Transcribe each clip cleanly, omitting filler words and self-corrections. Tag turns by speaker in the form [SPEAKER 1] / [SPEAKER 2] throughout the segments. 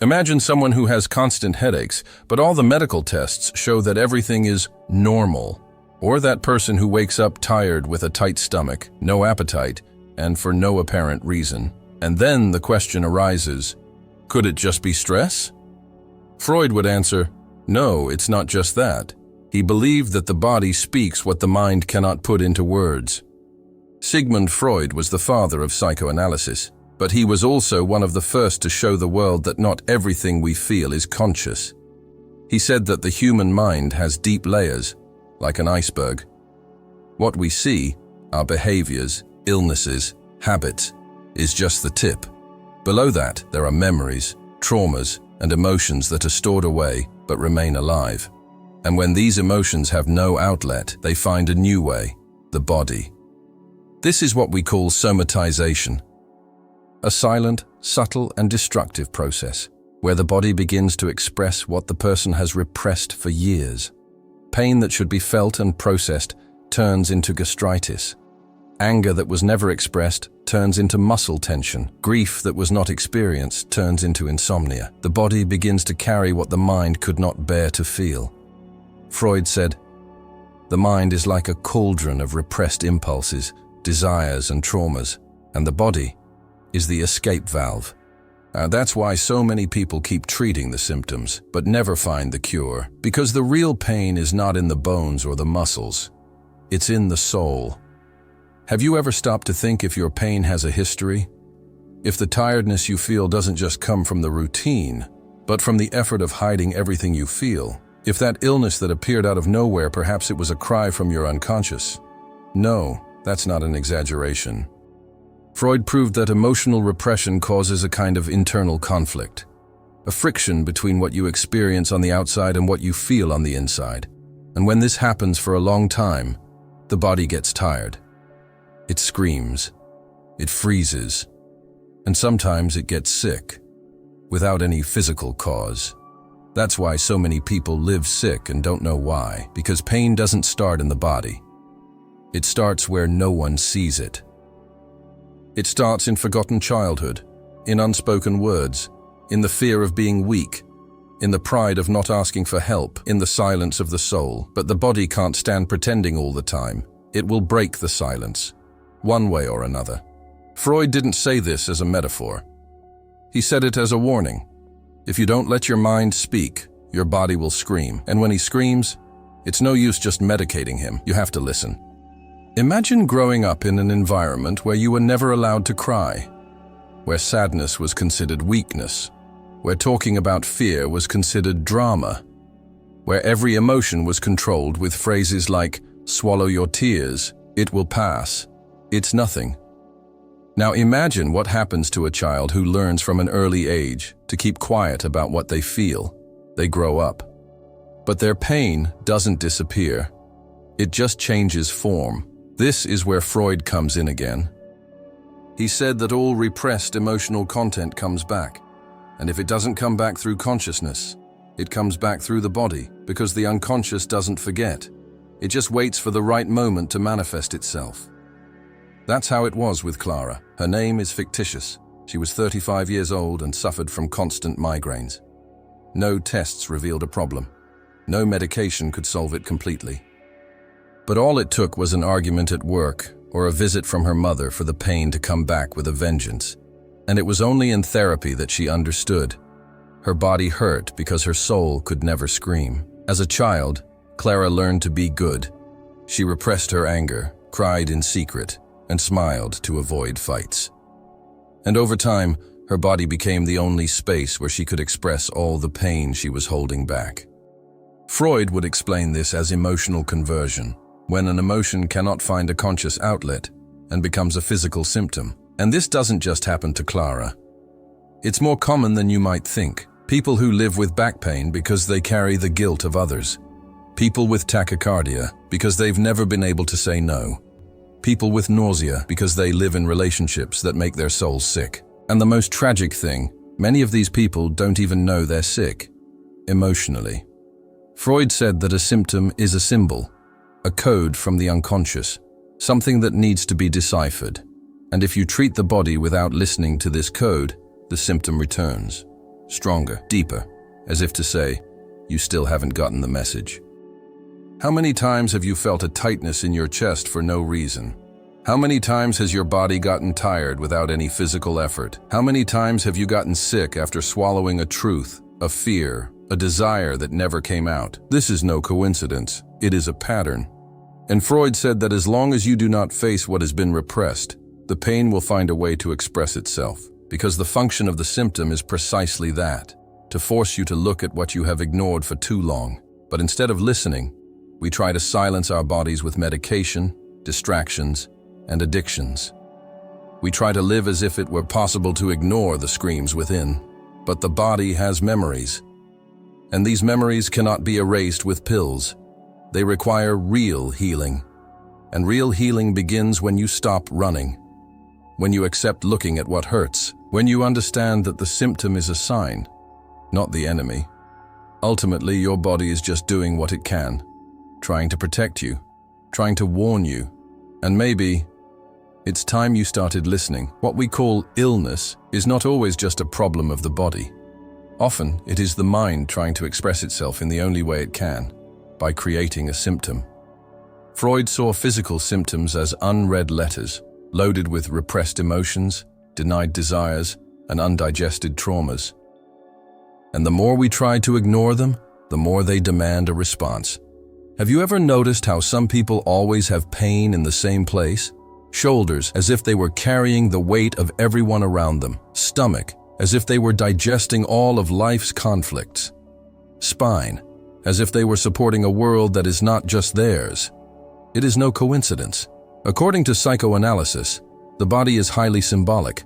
[SPEAKER 1] Imagine someone who has constant headaches, but all the medical tests show that everything is normal. Or that person who wakes up tired with a tight stomach, no appetite, and for no apparent reason. And then the question arises, could it just be stress? Freud would answer, no, it's not just that. He believed that the body speaks what the mind cannot put into words. Sigmund Freud was the father of psychoanalysis, but he was also one of the first to show the world that not everything we feel is conscious. He said that the human mind has deep layers, like an iceberg. What we see, our behaviors, illnesses, habits, is just the tip. Below that, there are memories, traumas, and emotions that are stored away but remain alive. And when these emotions have no outlet, they find a new way, the body. This is what we call somatization, a silent, subtle, and destructive process, where the body begins to express what the person has repressed for years. Pain that should be felt and processed turns into gastritis. Anger that was never expressed turns into muscle tension. Grief that was not experienced turns into insomnia. The body begins to carry what the mind could not bear to feel. Freud said, the mind is like a cauldron of repressed impulses, desires, and traumas, and the body is the escape valve. That's why so many people keep treating the symptoms, but never find the cure, because the real pain is not in the bones or the muscles. It's in the soul. Have you ever stopped to think if your pain has a history? If the tiredness you feel doesn't just come from the routine, but from the effort of hiding everything you feel? If that illness that appeared out of nowhere, perhaps it was a cry from your unconscious? No, that's not an exaggeration. Freud proved that emotional repression causes a kind of internal conflict, a friction between what you experience on the outside and what you feel on the inside. And when this happens for a long time, the body gets tired. It screams, it freezes, and sometimes it gets sick, without any physical cause. That's why so many people live sick and don't know why, because pain doesn't start in the body. It starts where no one sees it. It starts in forgotten childhood, in unspoken words, in the fear of being weak, in the pride of not asking for help, in the silence of the soul. But the body can't stand pretending all the time. It will break the silence, one way or another. Freud didn't say this as a metaphor. He said it as a warning. If you don't let your mind speak, your body will scream. And when he screams, it's no use just medicating him. You have to listen. Imagine growing up in an environment where you were never allowed to cry, where sadness was considered weakness, where talking about fear was considered drama, where every emotion was controlled with phrases like, swallow your tears, it will pass, it's nothing. Now imagine what happens to a child who learns from an early age to keep quiet about what they feel. They grow up. But their pain doesn't disappear. It just changes form. This is where Freud comes in again. He said that all repressed emotional content comes back. And if it doesn't come back through consciousness, it comes back through the body, because the unconscious doesn't forget. It just waits for the right moment to manifest itself. That's how it was with Clara. Her name is fictitious. She was 35 years old and suffered from constant migraines. No tests revealed a problem. No medication could solve it completely. But all it took was an argument at work or a visit from her mother for the pain to come back with a vengeance. And it was only in therapy that she understood. Her body hurt because her soul could never scream. As a child, Clara learned to be good. She repressed her anger, cried in secret, and smiled to avoid fights. And over time, her body became the only space where she could express all the pain she was holding back. Freud would explain this as emotional conversion, when an emotion cannot find a conscious outlet and becomes a physical symptom. And this doesn't just happen to Clara. It's more common than you might think. People who live with back pain because they carry the guilt of others. People with tachycardia because they've never been able to say no. People with nausea because they live in relationships that make their souls sick. And the most tragic thing, many of these people don't even know they're sick, emotionally. Freud said that a symptom is a symbol, a code from the unconscious, something that needs to be deciphered. And if you treat the body without listening to this code, the symptom returns. stronger, deeper, as if to say, you still haven't gotten the message. How many times have you felt a tightness in your chest for no reason? How many times has your body gotten tired without any physical effort? How many times have you gotten sick after swallowing a truth, a fear, a desire that never came out? This is no coincidence. It is a pattern. And Freud said that as long as you do not face what has been repressed, the pain will find a way to express itself, because the function of the symptom is precisely that, to force you to look at what you have ignored for too long. But instead of listening, we try to silence our bodies with medication, distractions, and addictions. We try to live as if it were possible to ignore the screams within, but the body has memories. And these memories cannot be erased with pills. They require real healing. And real healing begins when you stop running, when you accept looking at what hurts, when you understand that the symptom is a sign, not the enemy. Ultimately, your body is just doing what it can, trying to protect you, trying to warn you, and maybe it's time you started listening. What we call illness is not always just a problem of the body. Often, it is the mind trying to express itself in the only way it can, by creating a symptom. Freud saw physical symptoms as unread letters, loaded with repressed emotions, denied desires, and undigested traumas. And the more we try to ignore them, the more they demand a response. Have you ever noticed how some people always have pain in the same place? Shoulders, as if they were carrying the weight of everyone around them. Stomach, as if they were digesting all of life's conflicts. Spine, as if they were supporting a world that is not just theirs. It is no coincidence. According to psychoanalysis, the body is highly symbolic.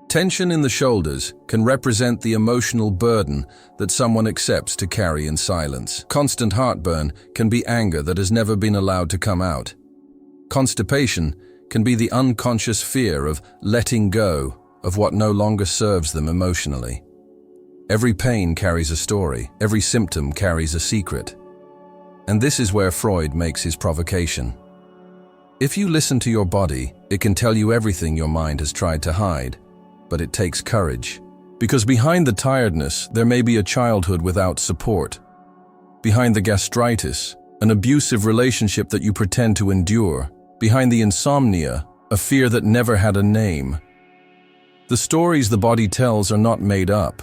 [SPEAKER 1] Tension in the shoulders can represent the emotional burden that someone accepts to carry in silence. Constant heartburn can be anger that has never been allowed to come out. Constipation can be the unconscious fear of letting go of what no longer serves them emotionally. Every pain carries a story. Every symptom carries a secret. And this is where Freud makes his provocation. If you listen to your body, it can tell you everything your mind has tried to hide. But it takes courage. Because behind the tiredness, there may be a childhood without support. Behind the gastritis, an abusive relationship that you pretend to endure. Behind the insomnia, a fear that never had a name. The stories the body tells are not made up.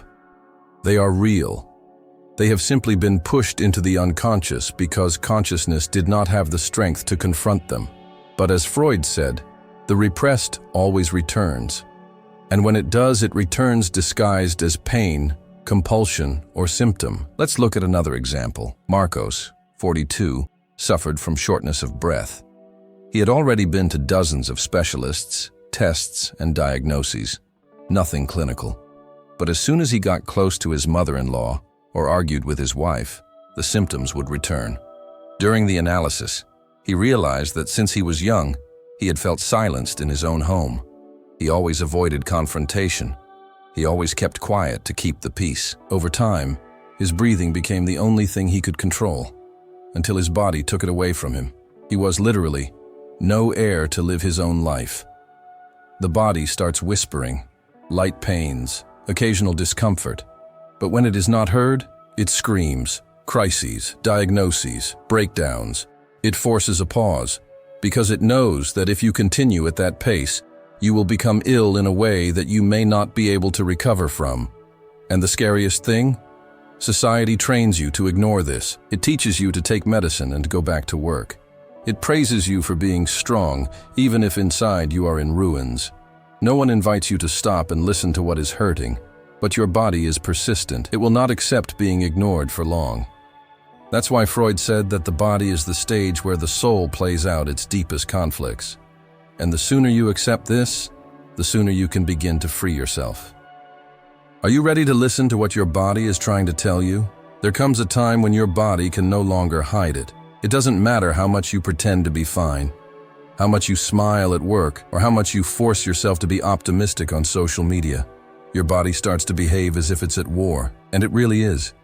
[SPEAKER 1] They are real. They have simply been pushed into the unconscious because consciousness did not have the strength to confront them. But as Freud said, the repressed always returns. And when it does, it returns disguised as pain, compulsion, or symptom. Let's look at another example. Marcos, 42, suffered from shortness of breath. He had already been to dozens of specialists, tests, and diagnoses. Nothing clinical. But as soon as he got close to his mother-in-law or argued with his wife, the symptoms would return. During the analysis, he realized that since he was young, he had felt silenced in his own home. He always avoided confrontation. He always kept quiet to keep the peace. Over time, his breathing became the only thing he could control, until his body took it away from him. He was literally no air to live his own life. The body starts whispering, light pains, occasional discomfort. But when it is not heard, it screams, crises, diagnoses, breakdowns. It forces a pause, because it knows that if you continue at that pace, you will become ill in a way that you may not be able to recover from. And the scariest thing? Society trains you to ignore this. It teaches you to take medicine and go back to work. It praises you for being strong, even if inside you are in ruins. No one invites you to stop and listen to what is hurting, but your body is persistent. It will not accept being ignored for long. That's why Freud said that the body is the stage where the soul plays out its deepest conflicts. And the sooner you accept this, the sooner you can begin to free yourself. Are you ready to listen to what your body is trying to tell you? There comes a time when your body can no longer hide it. It doesn't matter how much you pretend to be fine, how much you smile at work, or how much you force yourself to be optimistic on social media. Your body starts to behave as if it's at war, and it really is.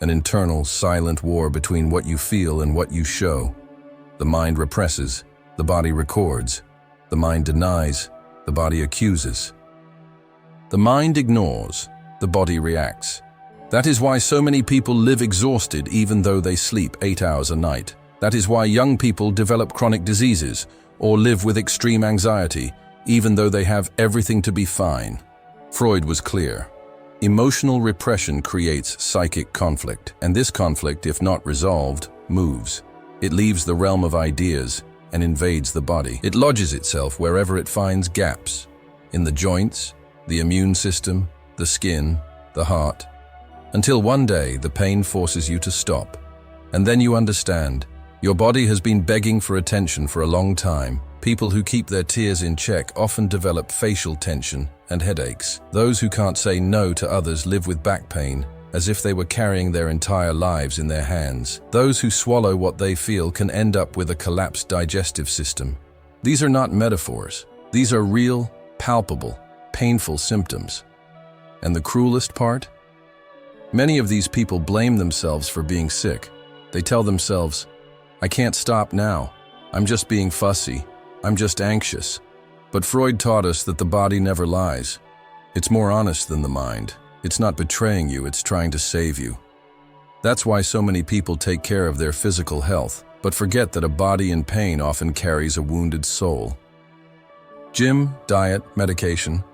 [SPEAKER 1] An internal, silent war between what you feel and what you show. The mind represses, the body records. The mind denies, the body accuses. The mind ignores, the body reacts. That is why so many people live exhausted even though they sleep 8 hours a night. That is why young people develop chronic diseases or live with extreme anxiety even though they have everything to be fine. Freud was clear. Emotional repression creates psychic conflict, and this conflict, if not resolved, moves. It leaves the realm of ideas and invades the body. It lodges itself wherever it finds gaps, in the joints, the immune system, the skin, the heart, until one day the pain forces you to stop. And then you understand, your body has been begging for attention for a long time. People who keep their tears in check often develop facial tension and headaches. Those who can't say no to others live with back pain, as if they were carrying their entire lives in their hands. Those who swallow what they feel can end up with a collapsed digestive system. These are not metaphors. These are real, palpable, painful symptoms. And the cruelest part? Many of these people blame themselves for being sick. They tell themselves, "I can't stop now. I'm just being fussy. I'm just anxious." But Freud taught us that the body never lies. It's more honest than the mind. It's not betraying you, it's trying to save you. That's why so many people take care of their physical health, but forget that a body in pain often carries a wounded soul. Gym, diet, medication,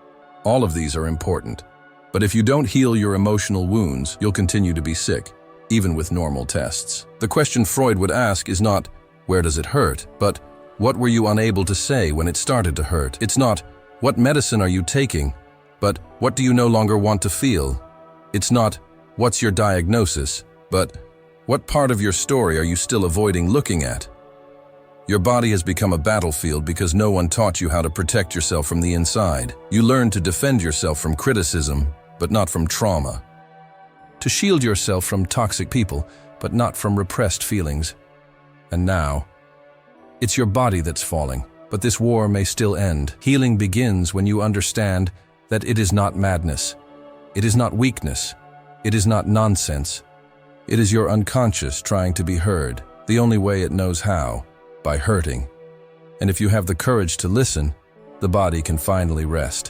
[SPEAKER 1] all of these are important. But if you don't heal your emotional wounds, you'll continue to be sick, even with normal tests. The question Freud would ask is not, where does it hurt? But, what were you unable to say when it started to hurt? It's not, what medicine are you taking? But, what do you no longer want to feel? It's not, what's your diagnosis? But, what part of your story are you still avoiding looking at? Your body has become a battlefield because no one taught you how to protect yourself from the inside. You learned to defend yourself from criticism, but not from trauma. To shield yourself from toxic people, but not from repressed feelings. And now, it's your body that's falling, but this war may still end. Healing begins when you understand that it is not madness. It is not weakness. It is not nonsense. It is your unconscious trying to be heard, the only way it knows how, by hurting. And if you have the courage to listen, the body can finally rest.